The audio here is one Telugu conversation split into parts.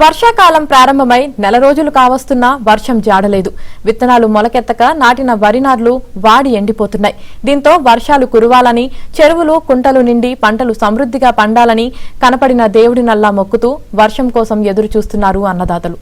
వర్షాకాలం ప్రారంభమై నెల రోజులు కావస్తున్నా వర్షం జాడలేదు. విత్తనాలు మొలకెత్తక నాటిన వరి నార్లు వాడి ఎండిపోతున్నాయి. దీంతో వర్షాలు కురవాలని, చెరువులు కుంటలు నిండి పంటలు సమృద్ధిగా పండాలని కనపడిన దేవుడి నల్లా మొక్కుతూ వర్షం కోసం ఎదురు చూస్తున్నారు అన్నదాతలు.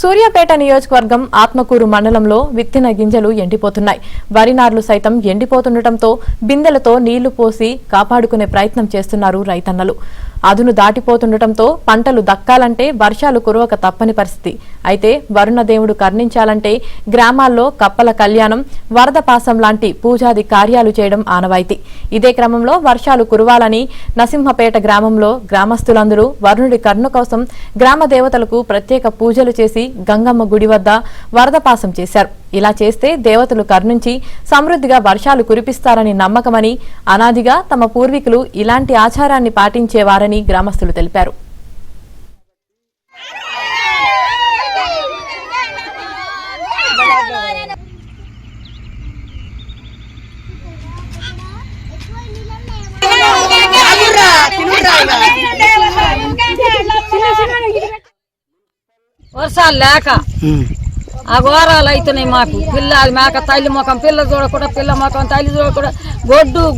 సూర్యాపేట నియోజకవర్గం ఆత్మకూరు మండలంలో విత్తిన గింజలు ఎండిపోతున్నాయి. వరి నార్లు సైతం ఎండిపోతుండటంతో బిందెలతో నీళ్లు పోసి కాపాడుకునే ప్రయత్నం చేస్తున్నారు రైతన్నలు. అదును దాటిపోతుండటంతో పంటలు దక్కాలంటే వర్షాలు కురవక తప్పని పరిస్థితి. అయితే వరుణదేవుడు కర్ణించాలంటే గ్రామాల్లో కప్పల కళ్యాణం, వరద పాసం లాంటి పూజాది కార్యాలు చేయడం ఆనవాయితీ. ఇదే క్రమంలో వర్షాలు కురవాలని నసింహపేట గ్రామంలో గ్రామస్తులందరూ వరుణుడి కరుణ కోసం గ్రామ దేవతలకు ప్రత్యేక పూజలు చేసి గంగమ్మ గుడి వద్ద వరద పాసం చేశారు. ఇలా చేస్తే దేవతలు కరుణించి సమృద్ధిగా వర్షాలు కురిపిస్తారని నమ్మకమని, అనాదిగా తమ పూర్వీకులు ఇలాంటి ఆచారాన్ని పాటించేవారని గ్రామస్తులు తెలిపారు. వర్షాలు లేక అఘోరాలు అవుతున్నాయి. మాకు పిల్ల మేక తల్లి ముఖం పిల్ల చూడకుండా, పిల్ల ముఖం తల్లి చూడకుండా,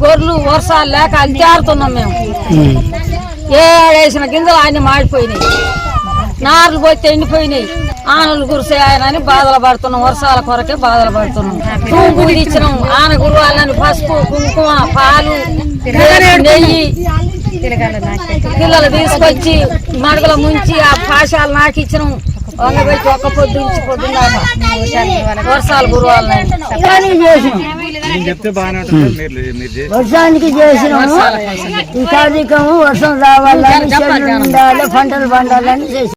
గొర్రెలు వర్షాలు లేక అలిచారుతున్నాం మేము. ఏడేసిన గింజలు ఆయన మాడిపోయినాయి, నార్లు పోతే ఎండిపోయినాయి, ఆనలు కురిసాయని బాధలు పడుతున్నాం. వర్షాల కొరకే బాధలు పడుతున్నాం. తూగు ఇచ్చినాం, ఆన గురువాలని పసుపు, కుంకుమ, పాలు, నెయ్యి పిల్లలు తీసుకొచ్చి మడగలు ముంచి ఆ పాశాలు నాకు ఇచ్చినాం. వంగబెట్టి ఒక్క పొద్దు నుంచి పొద్దున్నాక వర్షాలు గురవాలని వర్షానికి చేసినాము. ఈ కార్యక్రమం వర్షం రావాలని, పంటలు పండాలని చేసి